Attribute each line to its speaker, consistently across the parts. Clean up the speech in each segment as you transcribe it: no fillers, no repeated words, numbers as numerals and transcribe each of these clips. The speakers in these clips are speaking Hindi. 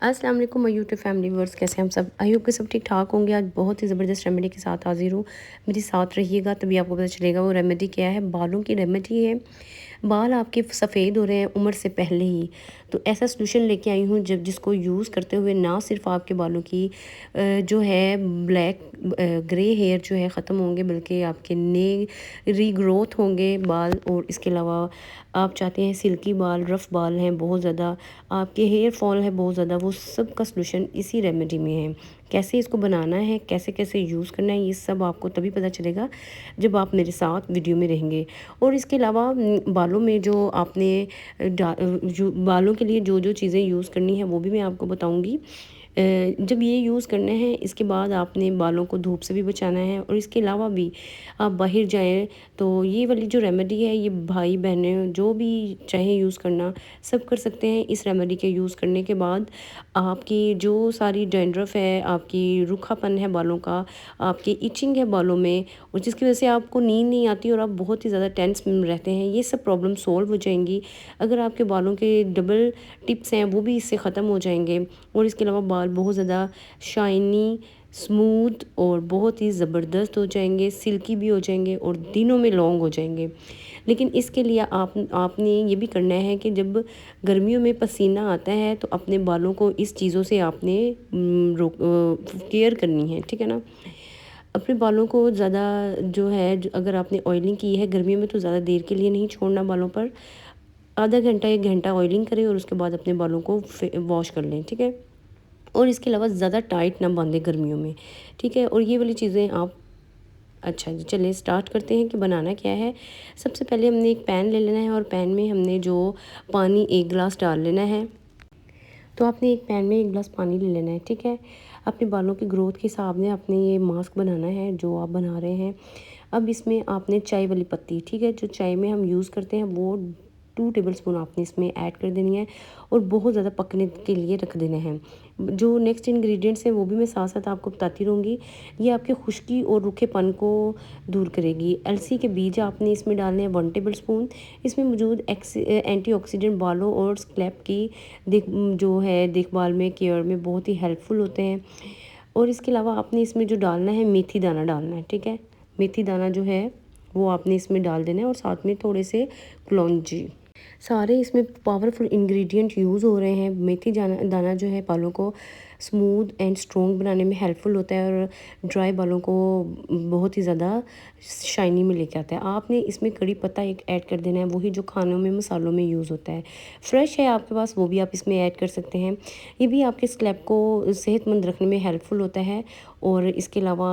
Speaker 1: अस्सलाम वालेकुम माय यूट्यूब फैमिली व्यूअर्स, कैसे हैं हम सब। आई होप कि सब ठीक ठाक होंगे। आज बहुत ही ज़बरदस्त रेमेडी के साथ हाजिर हूँ। मेरे साथ रहिएगा तभी आपको पता चलेगा वो रेमेडी क्या है। बालों की रेमेडी है। बाल आपके सफ़ेद हो रहे हैं उम्र से पहले ही, तो ऐसा सोल्यूशन लेके आई हूँ जब जिसको यूज़ करते हुए ना सिर्फ आपके बालों की जो है ब्लैक ग्रे हेयर जो है ख़त्म होंगे, बल्कि आपके नए रीग्रोथ होंगे बाल। और इसके अलावा आप चाहते हैं सिल्की बाल, रफ़ बाल हैं बहुत ज़्यादा, आपके हेयर फॉल है बहुत ज़्यादा, वो सब का सलूशन इसी रेमेडी में है। कैसे इसको बनाना है, कैसे कैसे यूज़ करना है, ये सब आपको तभी पता चलेगा जब आप मेरे साथ वीडियो में रहेंगे। और इसके अलावा बालों में जो आपने जो बालों के लिए जो जो चीज़ें यूज़ करनी है वो भी मैं आपको बताऊँगी। जब ये यूज़ करना है इसके बाद आपने बालों को धूप से भी बचाना है, और इसके अलावा भी आप बाहर जाएं तो ये वाली जो रेमेडी है ये भाई बहनें जो भी चाहे यूज़ करना सब कर सकते हैं। इस रेमेडी के यूज़ करने के बाद आपकी जो सारी डैंड्रफ है, आपकी रूखापन है बालों का, आपकी इचिंग है बालों में, और जिसकी वजह से आपको नींद नहीं आती और आप बहुत ही ज़्यादा टेंस में रहते हैं, ये सब प्रॉब्लम सॉल्व हो जाएंगी। अगर आपके बालों के डबल टिप्स हैं वो भी इससे ख़त्म हो जाएंगे। और इसके अलावा बाल बहुत ज़्यादा शाइनी, स्मूथ और बहुत ही ज़बरदस्त हो जाएंगे, सिल्की भी हो जाएंगे और दिनों में लॉन्ग हो जाएंगे। लेकिन इसके लिए आपने ये भी करना है कि जब गर्मियों में पसीना आता है तो अपने बालों को इस चीज़ों से आपने केयर करनी है, ठीक है ना। अपने बालों को ज़्यादा जो है अगर आपने ऑयलिंग की है गर्मियों में तो ज़्यादा देर के लिए नहीं छोड़ना बालों पर। आधा घंटा 1 घंटा ऑयलिंग करें और उसके बाद अपने बालों को वॉश कर लें, ठीक है। और इसके अलावा ज़्यादा टाइट ना बांधें गर्मियों में, ठीक है। और ये वाली चीज़ें आप अच्छा जी, चलिए स्टार्ट करते हैं कि बनाना क्या है। सबसे पहले हमने एक पैन ले लेना है और पैन में हमने जो पानी 1 गिलास डाल लेना है। तो आपने एक पैन में 1 गिलास पानी ले लेना है, ठीक है। अपने बालों की ग्रोथ के हिसाब से आपने ये मास्क बनाना है जो आप बना रहे हैं। अब इसमें आपने चाय वाली पत्ती, ठीक है, जो चाय में हम यूज़ करते हैं वो 2 टेबल स्पून आपने इसमें ऐड कर देनी है और बहुत ज़्यादा पकने के लिए रख देना है। जो नेक्स्ट इंग्रेडिएंट्स हैं वो भी मैं साथ साथ आपको बताती रहूँगी। ये आपके खुश्की और रूखेपन को दूर करेगी। अलसी के बीज आपने इसमें डालने हैं 1 टेबल स्पून। इसमें मौजूद एंटीऑक्सीडेंट बालों और स्कैल्प की देखभाल में, केयर में बहुत ही हेल्पफुल होते हैं। और इसके अलावा आपने इसमें जो डालना है मेथी दाना डालना है, ठीक है। मेथी दाना जो है वो आपने इसमें डाल देना है और साथ में थोड़े से कलौंजी। सारे इसमें पावरफुल इंग्रेडिएंट यूज़ हो रहे हैं। मेथी दाना जो है बालों को स्मूथ एंड स्ट्रॉन्ग बनाने में हेल्पफुल होता है और ड्राई बालों को बहुत ही ज़्यादा शाइनी में लेके आता है। आपने इसमें कड़ी पत्ता एक ऐड कर देना है, वही जो खानों में मसालों में यूज़ होता है। फ्रेश है आपके पास वो भी आप इसमें ऐड कर सकते हैं। ये भी आपके स्कैल्प को सेहतमंद रखने में हेल्पफुल होता है। और इसके अलावा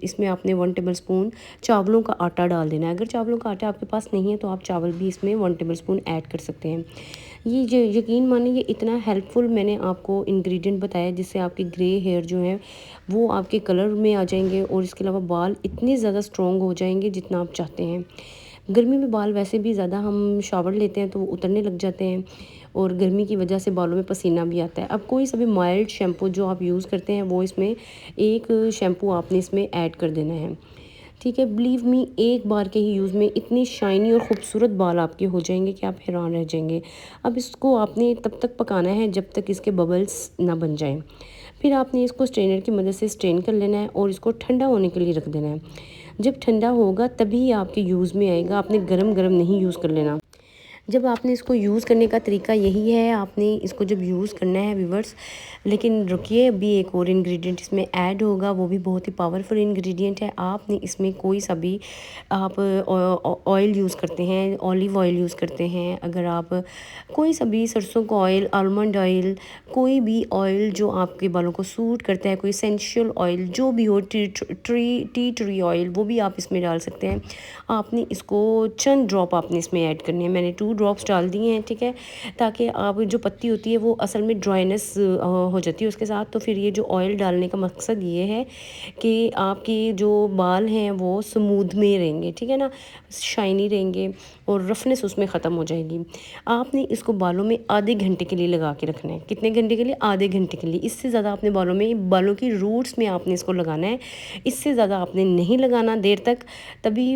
Speaker 1: इसमें आपने 1 टेबल स्पून चावलों का आटा डाल देना है। अगर चावलों का आटा आपके पास नहीं है तो आप चावल भी इसमें 1 टेबल स्पून ऐड कर सकते हैं। ये जो यकीन माने ये इतना हेल्पफुल मैंने आपको इंग्रेडिएंट बताया जिससे आपके ग्रे हेयर जो हैं वो आपके कलर में आ जाएंगे और इसके अलावा बाल इतने ज़्यादा स्ट्रॉन्ग हो जाएंगे जितना आप चाहते हैं। गर्मी में बाल वैसे भी ज़्यादा हम शावर लेते हैं तो वो उतरने लग जाते हैं और गर्मी की वजह से बालों में पसीना भी आता है। अब कोई सा भी माइल्ड शैम्पू जो आप यूज़ करते हैं वो इसमें एक शैम्पू आपने इसमें ऐड कर देना है, ठीक है। बिलीव मी, एक बार के ही यूज़ में इतनी शाइनी और ख़ूबसूरत बाल आपके हो जाएंगे कि आप हैरान रह जाएंगे। अब इसको आपने तब तक पकाना है जब तक इसके बबल्स ना बन जाएं। फिर आपने इसको स्ट्रेनर की मदद से स्ट्रेन कर लेना है और इसको ठंडा होने के लिए रख देना है। जब ठंडा होगा तभी आपके यूज़ में आएगा, आपने गरम गरम नहीं यूज़ कर लेना। जब आपने इसको यूज़ करने का तरीका यही है, आपने इसको जब यूज़ करना है व्यूअर्स। लेकिन रुकिए, अभी एक और इंग्रेडिएंट इसमें ऐड होगा, वो भी बहुत ही पावरफुल इंग्रेडिएंट है। आपने इसमें कोई सा भी आप ऑयल यूज़ करते हैं, ऑलिव ऑयल यूज़ करते हैं, अगर आप कोई सा भी सरसों का ऑयल, आलमंड ऑयल, कोई भी ऑयल जो आपके बालों को सूट करता है, कोई एसेंशियल ऑयल जो भी हो, टी ट्री ऑयल, वो भी आप इसमें डाल सकते हैं। आपने इसको चंद ड्रॉप आपने इसमें ऐड करने हैं। मैंने 2 ड्रॉप्स डाल दिए हैं, ठीक है, ताकि आप जो पत्ती होती है वो असल में ड्राइनेस हो जाती है उसके साथ। तो फिर ये जो ऑयल डालने का मकसद ये है कि आपके जो बाल हैं वो स्मूथ में रहेंगे, ठीक है ना, शाइनी रहेंगे और रफनेस उसमें ख़त्म हो जाएगी। आपने इसको बालों में आधे घंटे के लिए लगा के रखना है। कितने घंटे के लिए? आधे घंटे के लिए। इससे ज़्यादा आपने बालों की रूट्स में आपने इसको लगाना है। इससे ज़्यादा आपने नहीं लगाना देर तक, तभी